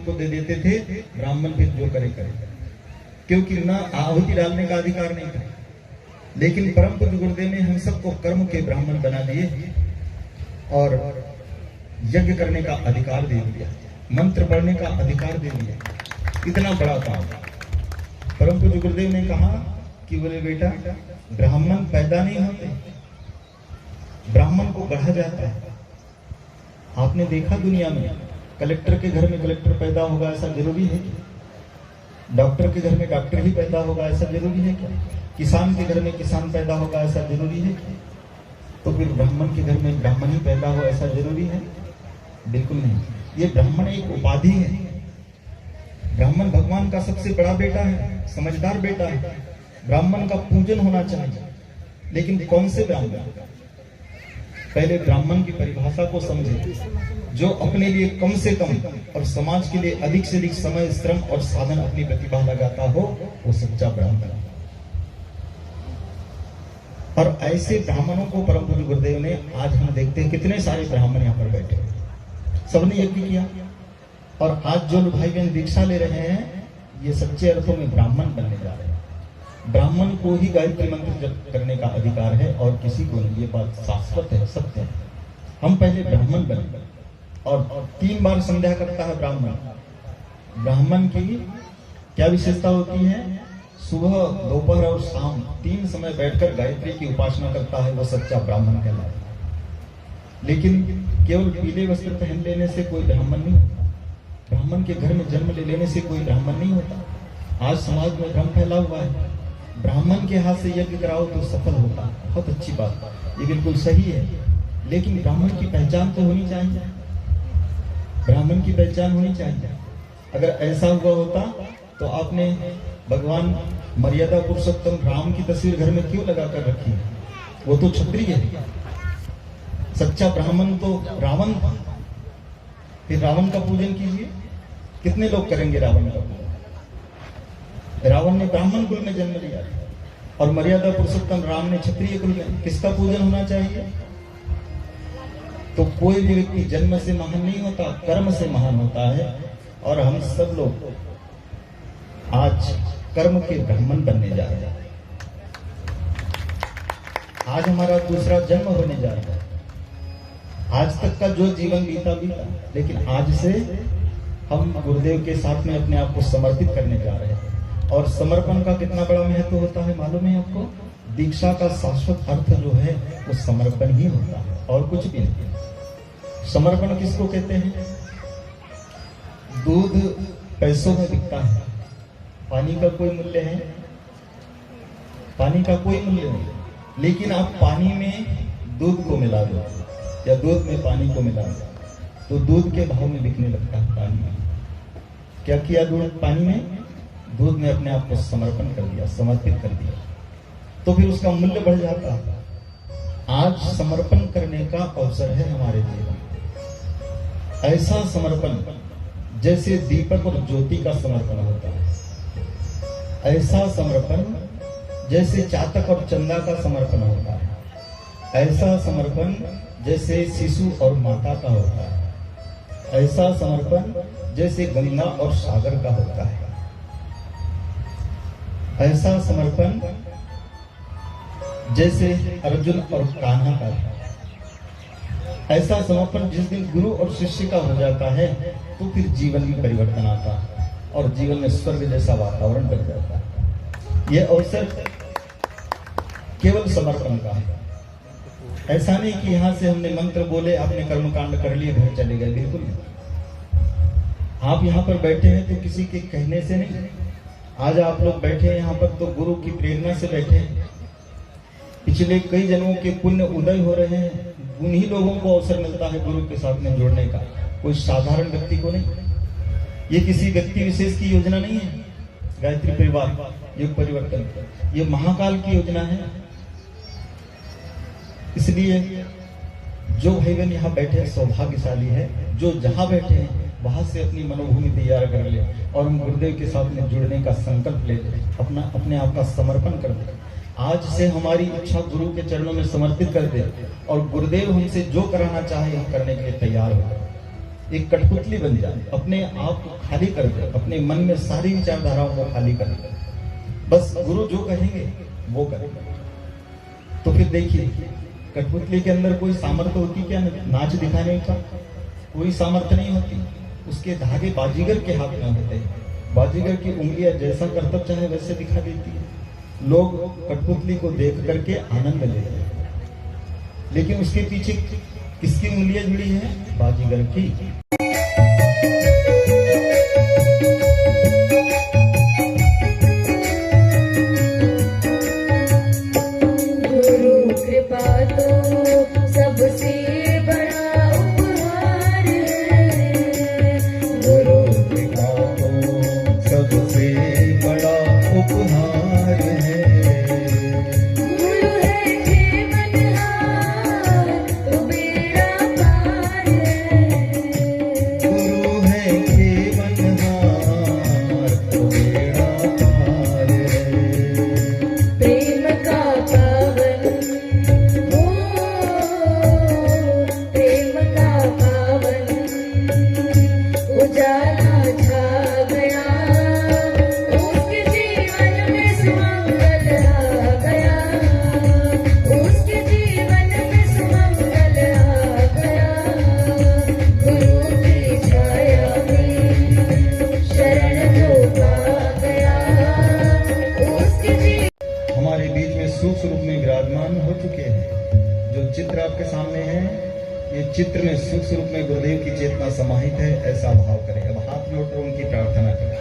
को दे देते थे, ब्राह्मण फिर जो करे करे, क्योंकि न आहुति डालने का अधिकार नहीं था। लेकिन परम पूज्य गुरुदेव ने हम सबको कर्म के ब्राह्मण बना दिए और यज्ञ करने का अधिकार दे दिया, मंत्र पढ़ने का अधिकार दे दिया। इतना बड़ा काम परम पूज्य गुरुदेव ने कहा कि बोले बेटा, ब्राह्मण पैदा नहीं होते, ब्राह्मण को गढ़ा जाता है। आपने देखा दुनिया में कलेक्टर के घर में कलेक्टर पैदा होगा ऐसा जरूरी है क्या? डॉक्टर के घर में डॉक्टर ही पैदा होगा ऐसा जरूरी है क्या? किसान के घर में किसान पैदा होगा ऐसा जरूरी है क्या? तो फिर ब्राह्मण के घर में ब्राह्मण ही पैदा हो ऐसा जरूरी है? बिल्कुल नहीं। ये ब्राह्मण एक उपाधि है। ब्राह्मण भगवान का सबसे बड़ा बेटा है, समझदार बेटा है। ब्राह्मण का पूजन होना चाहिए, लेकिन कौन से ब्राह्मण? पहले ब्राह्मण की परिभाषा को समझे। जो अपने लिए कम से कम और समाज के लिए अधिक से अधिक समय, श्रम और साधन, अपनी प्रतिभा लगाता हो, वो सच्चा ब्राह्मण है। और ऐसे ब्राह्मणों को परम पूज्य गुरुदेव ने, आज हम देखते हैं कितने सारे ब्राह्मण यहाँ पर बैठे हैं, सबने यज्ञ किया। और आज जो भाई बहन दीक्षा ले रहे हैं, ये सच्चे अर्थों में ब्राह्मण बनने जा रहे हैं। ब्राह्मण को ही गायत्री मंत्र जप करने का अधिकार है और किसी को नहीं। ये बात शाश्वत है, सत्य है। हम पहले ब्राह्मण बने। और 3 बार संध्या करता है ब्राह्मण। ब्राह्मण की क्या विशेषता होती है? सुबह, दोपहर और शाम 3 समय बैठकर गायत्री की उपासना करता है, वो सच्चा ब्राह्मण कहलाता है। लेकिन केवल पीले वस्त्र पहन लेने से कोई ब्राह्मण नहीं होता। ब्राह्मण के घर में जन्म ले लेने से कोई ब्राह्मण नहीं होता। आज समाज में भ्रम फैला हुआ है, ब्राह्मण के हाथ से यज्ञ कराओ तो सफल होता। बहुत अच्छी बात, ये बिल्कुल सही है, लेकिन ब्राह्मण की पहचान तो होनी चाहिए। ब्राह्मण की पहचान होनी चाहिए। अगर ऐसा हुआ होता तो आपने भगवान मर्यादा पुरुषोत्तम राम की तस्वीर घर में क्यों लगा कर रखी है? वो तो क्षत्रिय है। सच्चा ब्राह्मण तो रावण था। फिर रावण का पूजन कीजिए। कितने लोग करेंगे रावण का पूजन? रावण ने ब्राह्मण कुल में जन्म लिया और मर्यादा पुरुषोत्तम राम ने क्षत्रिय कुल में। किसका पूजन होना चाहिए? तो कोई भी व्यक्ति जन्म से महान नहीं होता, कर्म से महान होता है। और हम सब लोग आज कर्म के ब्राह्मण बनने जा रहे हैं। आज हमारा दूसरा जन्म होने जा रहा है। आज तक का जो जीवन बीता, लेकिन आज से हम गुरुदेव के साथ में अपने आप को समर्पित करने जा रहे हैं। और समर्पण का कितना बड़ा महत्व होता है मालूम है आपको? दीक्षा का शाश्वत अर्थ जो है वो समर्पण ही होता है और कुछ भी नहीं। समर्पण किसको कहते हैं? दूध पैसों में बिकता है, पानी का कोई मूल्य है? पानी का कोई मूल्य नहीं। लेकिन आप पानी में दूध को मिला दो या दूध में पानी को मिला दो तो दूध के भाव में बिकने लगता है। पानी में क्या किया? दूध पानी में, दूध ने अपने आप को समर्पण कर दिया, समर्पित कर दिया, तो फिर उसका मूल्य बढ़ जाता है। आज समर्पण करने का अवसर है हमारे जीवन। ऐसा समर्पण जैसे दीपक और ज्योति का समर्पण होता है, ऐसा समर्पण जैसे चातक और चंदा का समर्पण होता है, ऐसा समर्पण जैसे शिशु और माता का होता है, ऐसा समर्पण जैसे गंगा और सागर का होता है, ऐसा समर्पण जैसे अर्जुन और कान्हा का था। ऐसा समर्पण जिस दिन गुरु और शिष्य का हो जाता है तो फिर जीवन में परिवर्तन आता है और जीवन में स्वर्ग जैसा वातावरण बन जाता है। यह अवसर केवल समर्पण का है। ऐसा नहीं कि यहां से हमने मंत्र बोले, आपने कर्मकांड कर लिए, घर चले गए, बिल्कुल नहीं। आप यहाँ पर बैठे हैं तो किसी के कहने से नहीं। आज आप लोग बैठे हैं यहाँ पर तो गुरु की प्रेरणा से बैठे हैं। पिछले कई जन्मों के पुण्य उदय हो रहे हैं, उन्हीं लोगों को अवसर मिलता है गुरु के साथ में जुड़ने का, कोई साधारण व्यक्ति को नहीं। ये किसी व्यक्ति विशेष की योजना नहीं है। गायत्री परिवार युग परिवर्तन, ये महाकाल की योजना है। इसलिए जो भाई बहन यहाँ बैठे सौभाग्यशाली है, जो जहां बैठे हैं वहां से अपनी मनोभूमि तैयार कर ले और हम गुरुदेव के साथ में जुड़ने का संकल्प ले ले, अपने आप का समर्पण कर दे। आज से हमारी इच्छा गुरु के चरणों में समर्पित कर दे और गुरुदेव हमसे जो कराना चाहे हम करने के लिए तैयार हो। एक कठपुतली बन जाए, अपने आप को खाली कर दे, अपने मन में सारी विचारधाराओं को खाली कर दे, बस गुरु जो कहेंगे वो करेगा। तो फिर देखिए कठपुतली के अंदर कोई सामर्थ्य होती क्या? नाच दिखाने का कोई सामर्थ्य नहीं होती। उसके धागे बाजीगर के हाथ में होते हैं, बाजीगर की उंगलियां जैसा करतब चाहे वैसे दिखा देती है। लोग कठपुतली को देख करके आनंद लेते हैं, लेकिन उसके पीछे किसकी उंगलियां जुड़ी हैं? बाजीगर की। चित्र आपके सामने है, ये चित्र में सूक्ष्म रूप में गुरुदेव की चेतना समाहित है, ऐसा भाव करें। अब हाथ जोड़कर उनकी प्रार्थना करें।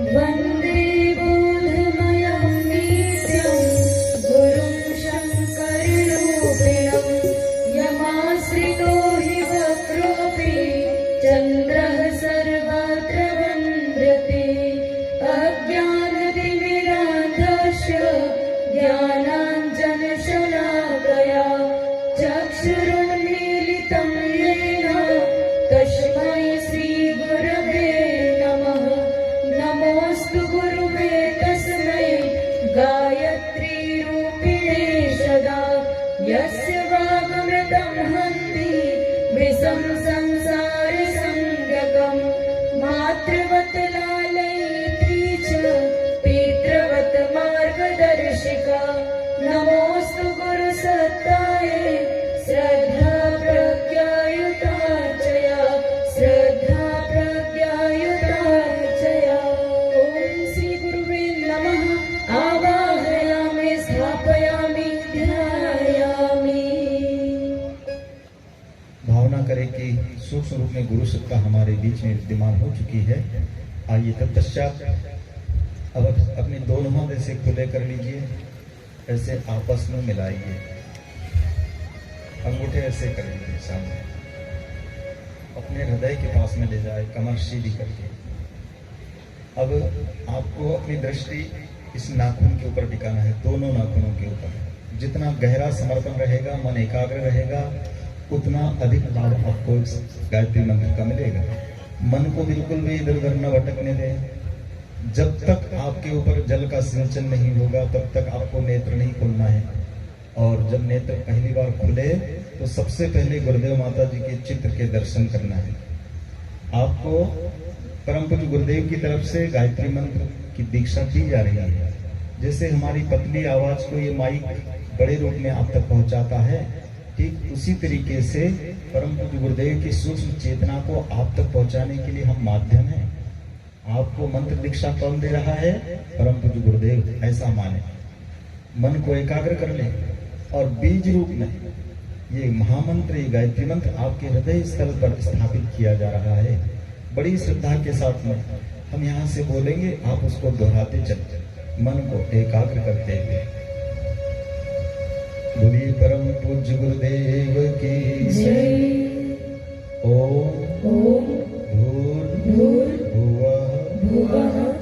वंदे बोधमयं नित्यं गुरुं शंकररूपिणं यमाश्रितो हि वक्रोऽपि चन्द्रः सर्वत्र वन्द्यते अज्ञानतिमिरान्धस्य ज्ञानाञ्जनशलाकया चक्षुरुन्मीलितं येन तस्मै श्रीगुरवे नमः। नमोऽस्तु गुरुवे तस्मै गायत्रीरूपिणे सदा यस्य वागमृतं हन्ति विषं संसारसंज्ञकम् मातृवत् लालयित्री च पितृवत् मार्गदर्शिका। नमोऽस्तु गुरुसत्ताय श्रद्धा प्रज्ञायुतार्चया श्रद्धा प्रज्ञायुतार्चया। ॐ श्री गुरुवे नमः। आवाहयामि स्थापयामि ध्यायामि। भावना करें कि सूक्ष्म रूप में गुरु सत्ता हमारे बीच में विद्यमान हो चुकी है। आइए तत्पश्चात अब अपने दोनों हाथ ऐसे खुले कर लीजिए, ऐसे आपस में मिलाइए, अंगूठे ऐसे कर लीजिए सामने, अपने हृदय के पास में ले जाए, कमर सीधी करके। अब आपको अपनी दृष्टि इस नाखून के ऊपर टिकाना है, दोनों नाखूनों के ऊपर। जितना गहरा समर्पण रहेगा, मन एकाग्र रहेगा, उतना अधिक लाभ आपको इस गायत्री मंत्र का मिलेगा। मन को बिल्कुल भी इधर उधर न भटकने दें। जब तक आपके ऊपर जल का सिंचन नहीं होगा तब तक आपको नेत्र नहीं खोलना है। और जब नेत्र पहली बार खुले तो सबसे पहले गुरुदेव माता जी के चित्र के दर्शन करना है। आपको परम पूज्य गुरुदेव की तरफ से गायत्री मंत्र की दीक्षा दी जा रही है। जैसे हमारी पतली आवाज को ये माइक बड़े रूप में आप तक पहुंचाता है, ठीक उसी तरीके से परम पूज्य गुरुदेव की सूक्ष्म चेतना को आप तक पहुंचाने के लिए हम माध्यम हैं। आपको मंत्र दीक्षा कौन दे रहा है? परम पूज्य गुरुदेव। ऐसा माने, मन को एकाग्र कर लें और बीज रूप में ये महामंत्र, ये गायत्री मंत्र आपके हृदय स्थल पर स्थापित किया जा रहा है। बड़ी श्रद्धा के साथ में हम यहाँ से बोलेंगे, आप उसको दोहराते चलते, मन को एकाग्र करते हुए। बोलिए परम पूज्य गुरुदेव की जय। ओम भूर्भुवः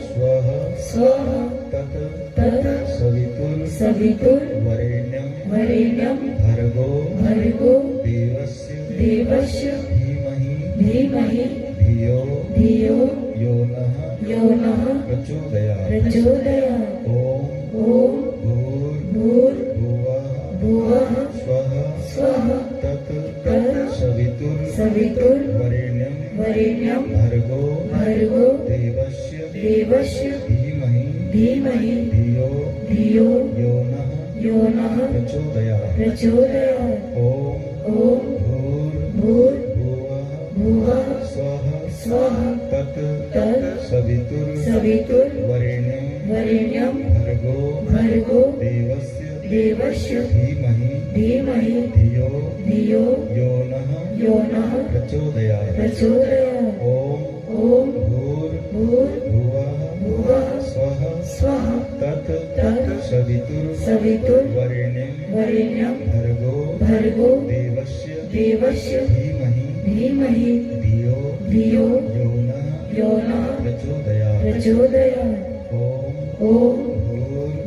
स्वः तत् सवितुर्वरेण्यं भर्गो देवस्य धीमहि धियो यो नः प्रचोदयात्। ओम भूर्भुवः स्वः तत् वरेण्यं भर्गो भर्गो देवस्य देवस्य धीमहि धीमहि धियो धियो यो नः यो नः प्रचोदयात्। प्रचोदयात्। ॐ ॐ भूर्भुवः भूर्भुवः स्वः स्वः तत् तत् सवितुर्वरेण्यं वरेण्यं भर्गो भर्गो देवस्य देवस्य धीमहि धीमहि धियो धियो यो नः यो नः प्रचोदयात्। प्रचोदयात्। ॐ ॐ भूर्भुवः भूर्भुवः स्वः स्वः तत् तत् सवितुर्वरेण्यं वरेण्यं भर्गो भर्गो देवस्य देवस्य धीमहि धीमहि धियो धियो यो नः यो नः प्रचोदयात्। प्रचोदयात्। ॐ ॐ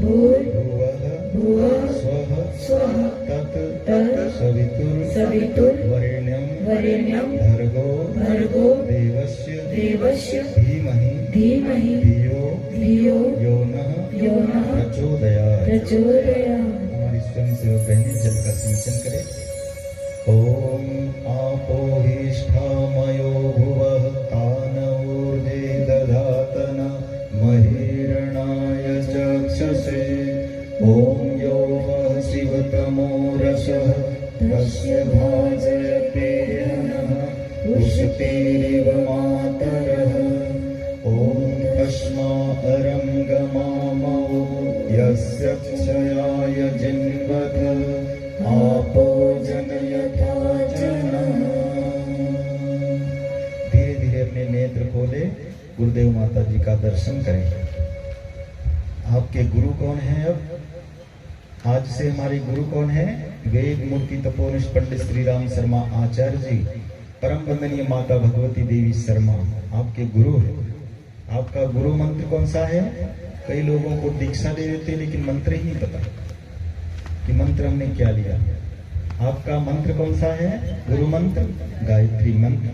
भूर्भुवः भूर्भुवः स्वः स्वः तत् तत् सवितुर्वरेण्यं वरेण्यं भर्गो भर्गो देवस्य देवस्य धीमहि धीमहि धियो धियो यो नः यो नः प्रचोदयात्। प्रचोदयात्। हमारी स्वयं सेवक बहनें जल का सिंचन करें। ॐ आपोहिष्ठामयो भुवः तानऊर्जे दधातन महीरणाय चक्षसे। ॐ यो वः शिवतमो रसः तस्य भाजयते नः पुष्टिरिव मातरः। ॐ तस्माऽरं गमामो यस्य क्षयाय जिन्वथ आपो जनयथा जनः। धीरे धीरे अपने नेत्र खोले, गुरुदेव माता जी का दर्शन करें। आपके गुरु कौन है? अब आज से हमारे गुरु कौन है? वेद मूर्ति तपोनिष्ठ पंडित श्री राम शर्मा आचार्य जी, परम वंदनीय माता भगवती देवी शर्मा आपके गुरु है। आपका गुरु मंत्र कौन सा है? कई लोगों को दीक्षा दे देते लेकिन मंत्र ही नहीं पता कि मंत्र हमने क्या लिया। आपका मंत्र कौन सा है? गुरु मंत्र गायत्री मंत्र।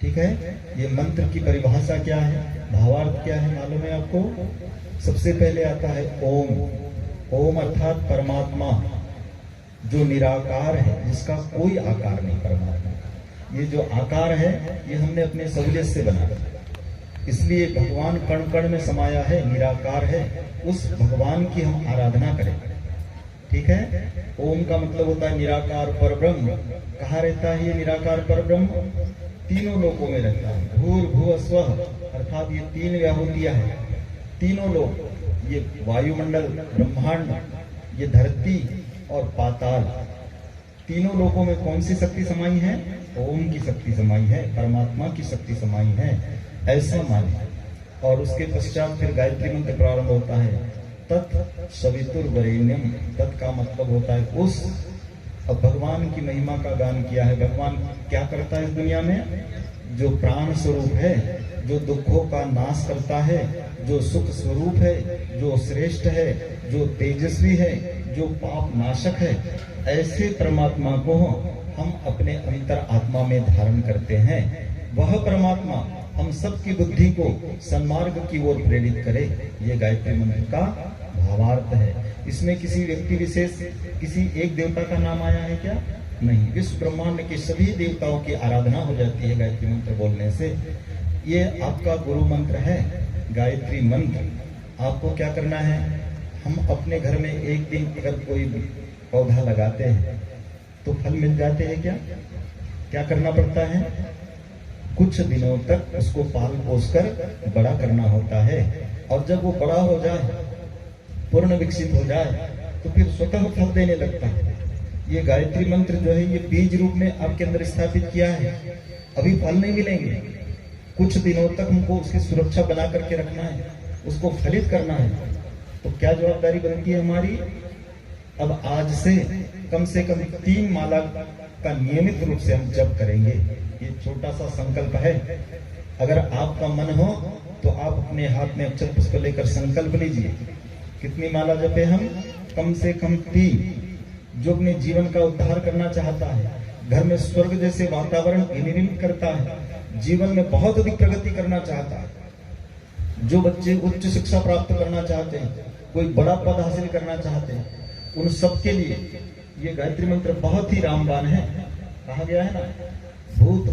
ठीक है, ये मंत्र की परिभाषा क्या है, भावार्थ क्या है मालूम है आपको? सबसे पहले आता है ओम। ओम अर्थात परमात्मा जो निराकार है, जिसका कोई आकार नहीं परमात्मा का। ये जो आकार है ये हमने अपने सहूलियत से बनाया, इसलिए भगवान कण कण में समाया है, निराकार है। उस भगवान की हम आराधना करें। ठीक है, ओम का मतलब होता है निराकार परब्रह्म। कहाँ रहता है ये निराकार परब्रह्म? तीनों लोकों में रहता है। भूर भुव स्वः अर्थात ये तीन व्याहुतियां हैं, तीनों लोक, ये वायुमंडल, ब्रह्मांड, ये धरती और पाताल, तीनों लोकों में कौन सी शक्ति समाई है? ओम की शक्ति समाई है, परमात्मा की शक्ति समाई है, ऐसा माने। और उसके पश्चात फिर गायत्री मंत्र प्रारंभ होता है, तत् सवितुर्वरेण्यम। तत् का मतलब होता है उस। अब भगवान की महिमा का गान किया है। भगवान क्या करता है इस दुनिया में? जो प्राण स्वरूप है, जो दुखों का नाश करता है, जो सुख स्वरूप है, जो श्रेष्ठ है, जो तेजस्वी है, जो पाप नाशक है, ऐसे परमात्मा को हम अपने अंतर आत्मा में धारण करते हैं। वह परमात्मा हम सबकी बुद्धि को सन्मार्ग की ओर प्रेरित करे। ये गायत्री मंत्र का भावार्थ है। इसमें किसी व्यक्ति विशेष, किसी एक देवता का नाम आया है क्या? नहीं, विश्व ब्रह्मांड के सभी देवताओं की आराधना हो जाती है गायत्री मंत्र बोलने से। ये आपका गुरु मंत्र है, गायत्री मंत्र। आपको क्या करना है? हम अपने घर में एक दिन अगर कोई पौधा लगाते हैं तो फल मिल जाते हैं क्या? क्या करना पड़ता है? कुछ दिनों तक उसको पाल पोस कर बड़ा करना होता है, और जब वो बड़ा हो जाए, पूर्ण विकसित हो जाए, तो फिर स्वतः फल देने लगता है। ये गायत्री मंत्र जो है ये बीज रूप में आपके अंदर स्थापित किया है। अभी फल नहीं मिलेंगे, कुछ दिनों तक हमको उसकी सुरक्षा बना करके रखना है, उसको फलित करना है। तो क्या जवाबदारी बनती है हमारी? अब आज से कम 3 माला का नियमित रूप से हम जप करेंगे। ये छोटा सा संकल्प है। अगर आपका मन हो तो आप अपने हाथ में अक्षर पुष्प लेकर संकल्प लीजिए। कितनी माला जपे हम? कम से कम 3। जो अपने जीवन का उद्धार करना चाहता है, घर में स्वर्ग जैसे वातावरण निर्मित करता है, जीवन में बहुत अधिक प्रगति करना चाहता है, जो बच्चे उच्च शिक्षा प्राप्त करना चाहते हैं, कोई बड़ा पद हासिल करना चाहते हैं, उन सबके लिए ये गायत्री मंत्र बहुत ही रामबाण है। कहा गया है ना, भूत